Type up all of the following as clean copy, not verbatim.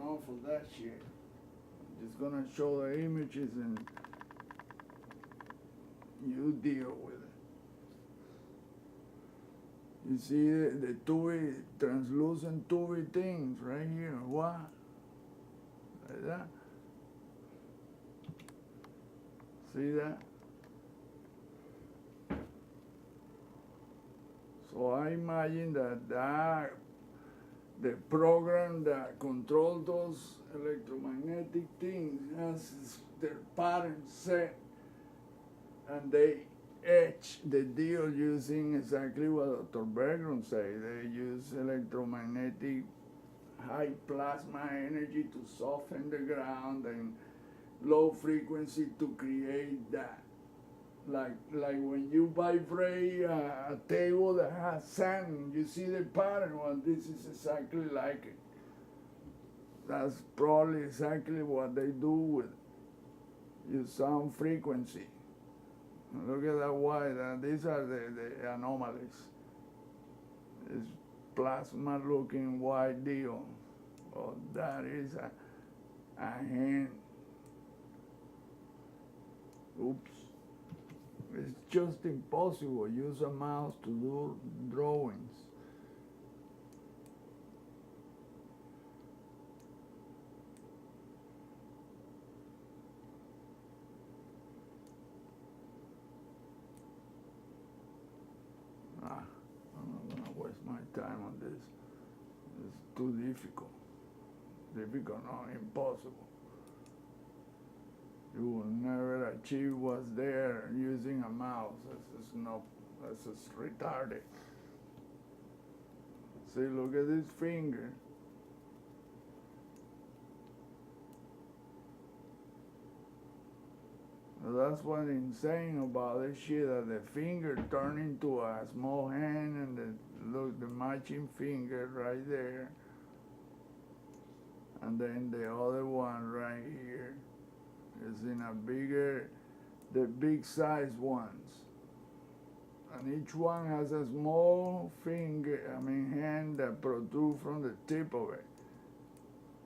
enough of that shit. I'm just gonna show the images and you deal with it. You see the tubey, translucent tubey things right here, what? Like that. See that? So I imagine that the program that controls those electromagnetic things has their pattern set, and they etch the deal using exactly what Dr. Bergeron said. They use electromagnetic high plasma energy to soften the ground and low frequency to create that. Like when you vibrate a table that has sand, you see the pattern. Well, this is exactly like it. That's probably exactly what they do with your sound frequency. Look at that white. These are the anomalies. This plasma-looking white deal. Oh, that is a hand. Oops. It's just impossible. Use a mouse to do drawings. I'm not gonna waste my time on this. It's too difficult. Difficult, no, impossible. You will never achieve what's there using a mouse. That's just retarded. See, look at this finger. That's what's insane about this shit, that the finger turned into a small hand, and look, the matching finger right there. And then the other one right here is in a bigger, the big size ones. And each one has a small hand that protrudes from the tip of it.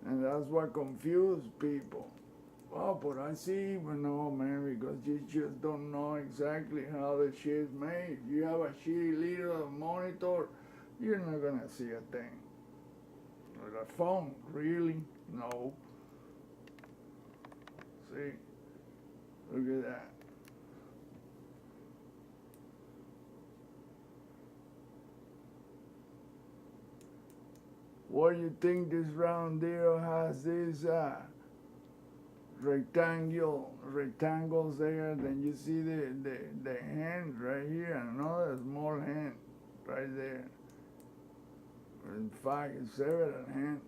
And that's what confused people. Oh, but I see, but no, man, because you just don't know exactly how the shit's made. You have a shitty little monitor, you're not gonna see a thing. With a phone, really? No. See? Look at that. What do you think this round deal has this rectangles there? Then you see the hand right here, another small hand right there. In fact, it's several hands.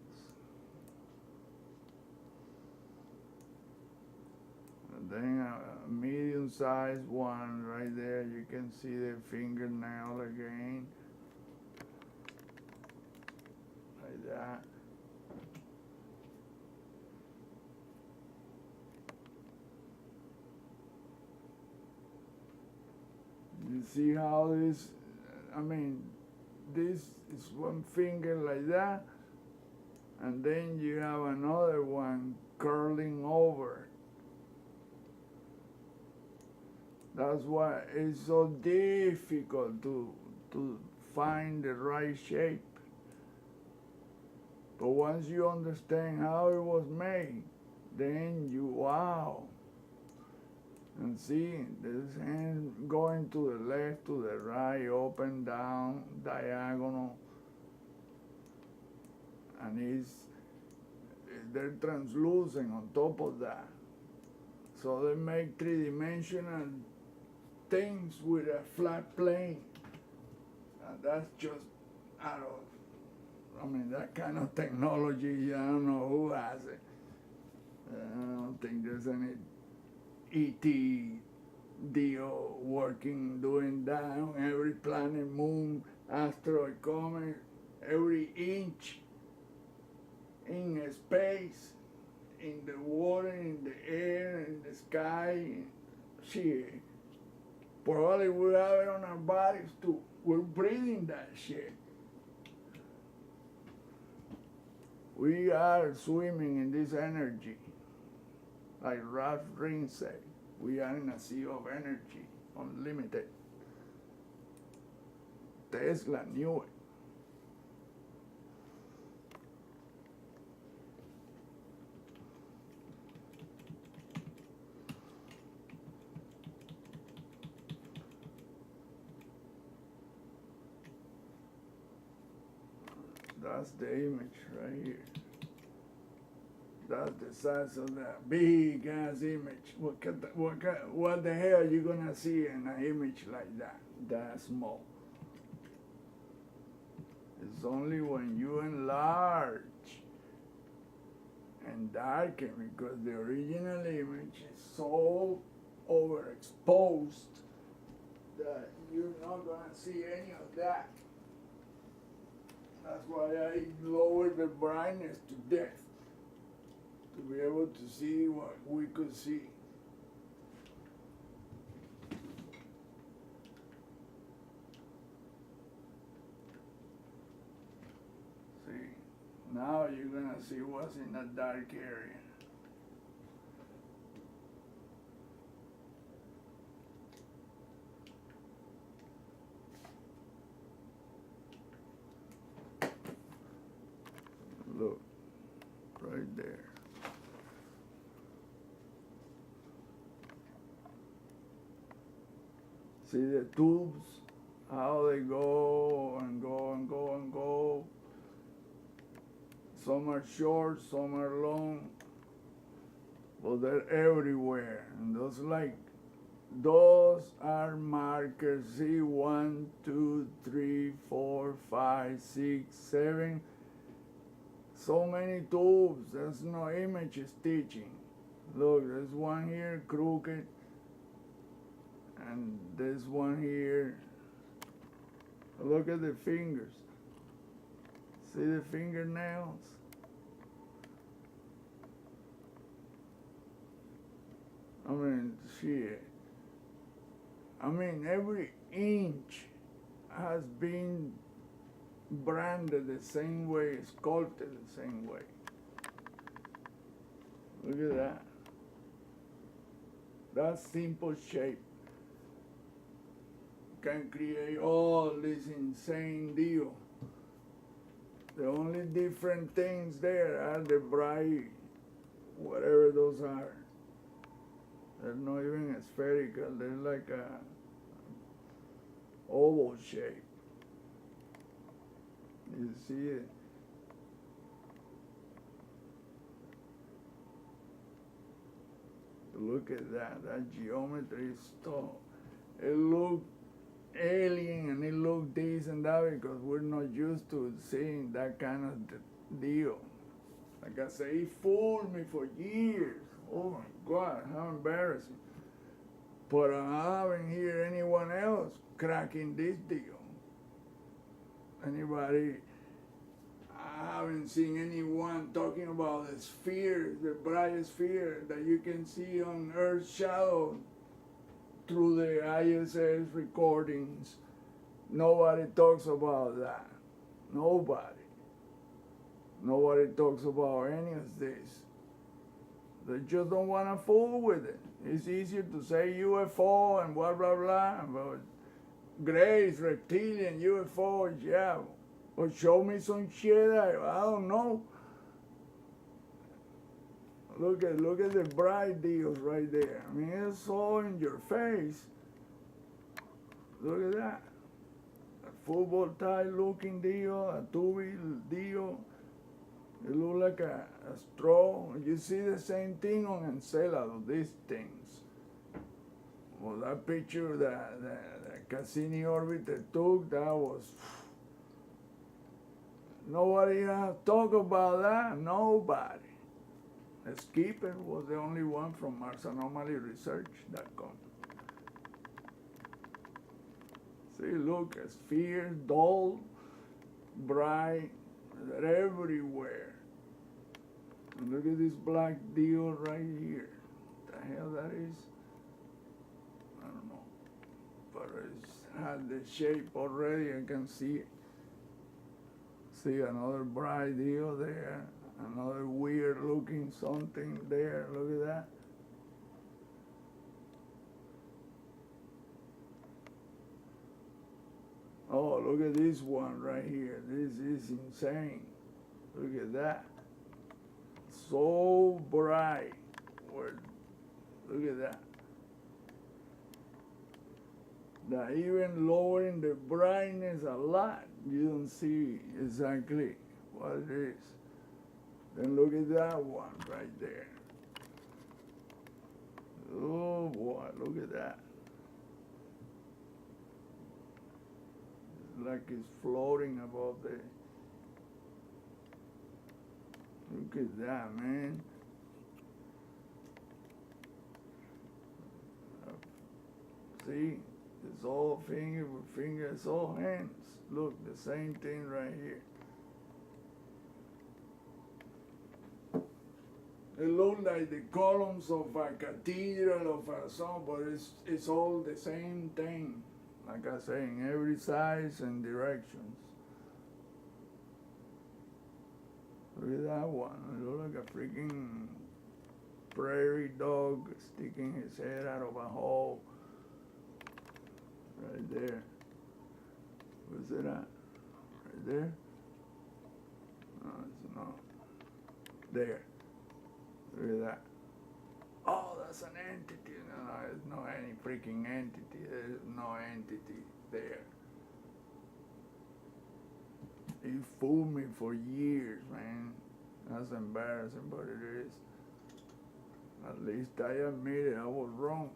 And then a medium-sized one right there. You can see the fingernail again. Like that. You see how this, this is one finger like that, and then you have another one curling over. That's why it's so difficult to find the right shape. But once you understand how it was made, then wow. And see, this hand going to the left, to the right, up and down, diagonal. And they're translucent on top of that. So they make three-dimensional things with a flat plane. And that's just out of, that kind of technology, I don't know who has it. I don't think there's any E.T. deal working, doing that on every planet, moon, asteroid, comet, every inch in space, in the water, in the air, in the sky. Shit. Probably we have it on our bodies too. We're breathing that shit. We are swimming in this energy. Like Ralph Ring said, we are in a sea of energy, unlimited. Tesla knew it. That's the image right here. That's the size of that big ass image. What the hell are you gonna see in an image like that? That small. It's only when you enlarge and darken, because the original image is so overexposed that you're not gonna see any of that. That's why I lowered the brightness to death, to be able to see what we could see. See, now you're gonna see what's in the dark area. Look, right there. See the tubes, how they go and go and go and go. Some are short, some are long, but they're everywhere. And those are markers. See, 1, 2, 3, 4, 5, 6, 7. So many tubes. There's no image stitching. Look, there's one here crooked, and there's one here. Look at the fingers. See the fingernails? I mean, shit. I mean, every inch has been branded the same way, sculpted the same way. Look at that. That simple shape can create all this insane deal. The only different things there are the bright, whatever those are. They're not even spherical, they're like a oval shape. You see it? Look at that geometry is so, it looked alien and it looked this and that because we're not used to seeing that kind of deal. Like I say, he fooled me for years. Oh my God, how embarrassing. But I haven't heard anyone else cracking this deal. Anybody, I haven't seen anyone talking about the sphere, the bright sphere that you can see on Earth's shadow through the ISS recordings. Nobody talks about that. Nobody. Nobody talks about any of this. They just don't want to fool with it. It's easier to say UFO and blah, blah, blah, but grays, reptilian, UFO, yeah. Or show me some shit, I don't know. Look at the bright deals right there. I mean, it's all in your face. Look at that. A football tie looking deal, a tubby deal. It looks like a straw. You see the same thing on Encelado, these things. Well, that picture that Cassini orbiter took, that was... Nobody talk about that, nobody. Skipper was the only one from MarsAnomalyResearch.com. See, look, spheres, dull, bright, they're everywhere. And look at this black deal right here. What the hell that is? I don't know. But it's had the shape already, I can see it. See another bright deal there. Another weird looking something there. Look at that. Oh, look at this one right here. This is insane. Look at that. So bright. Look at that. Now, even lowering the brightness a lot, you don't see exactly what it is. Then look at that one right there. Oh boy, look at that. It's like it's floating above there. Look at that, man. See? It's all finger with finger, it's all hands. Look, the same thing right here. It looks like the columns of a cathedral of a song, but it's all the same thing. Like I say, in every size and directions. Look at that one. It looks like a freaking prairie dog sticking his head out of a hole. Right there. Where's it at? Right there? No, it's not. There. Look at that. Oh, that's an entity. No, there's no any freaking entity. There's no entity there. You fooled me for years, man. That's embarrassing, but it is. At least I admit it, I was wrong.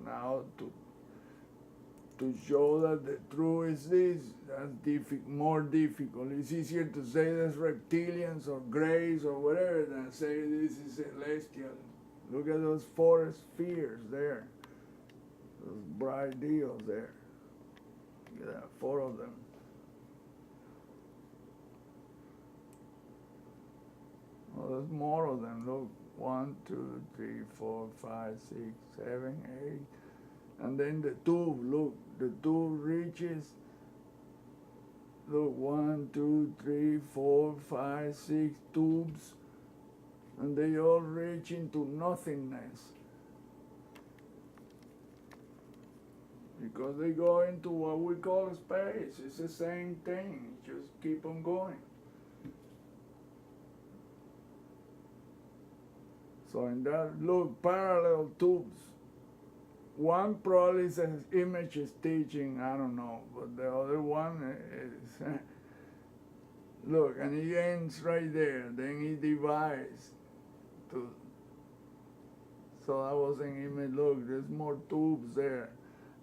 Now to show that the truth is this, that's more difficult. It's easier to say there's reptilians or grays or whatever than say this is celestial. Look at those four spheres there. Those bright deals there. Look at that, 4 of them. Well, there's more of them. Look, 1, 2, 3, 4, 5, 6, 7, 8. And then the tube, look, the tube reaches, look, 1, 2, 3, 4, 5, 6 tubes, and they all reach into nothingness. Because they go into what we call space. It's the same thing, just keep on going. So in that, look, parallel tubes. One probably is an image stitching, I don't know, but the other one is, look, and he ends right there, then he divides to, so that was an image, look, there's more tubes there.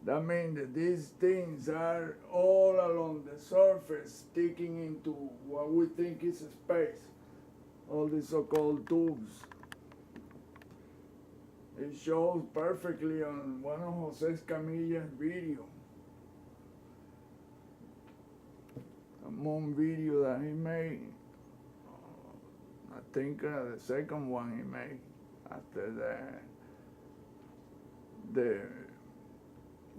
That means that these things are all along the surface, sticking into what we think is space, all these so-called tubes. It shows perfectly on one of Jose Escamilla's video. A moon video that he made. I think the second one he made after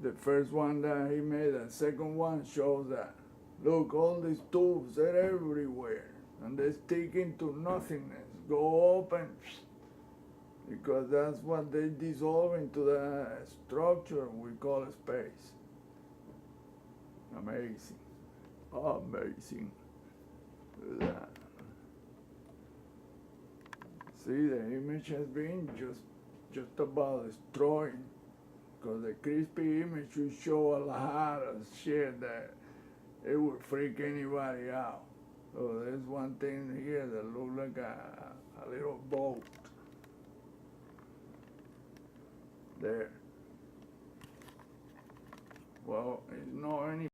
the first one that he made, the second one shows that, look, all these tubes, they're everywhere, and they stick into nothingness, go open, because that's what they dissolve into the structure we call space. Amazing. Amazing. Look at that. See, the image has been just about destroying, because the crispy image will show a lot of shit that it would freak anybody out. So there's one thing here that looks like a little boat. There. Well, it's not any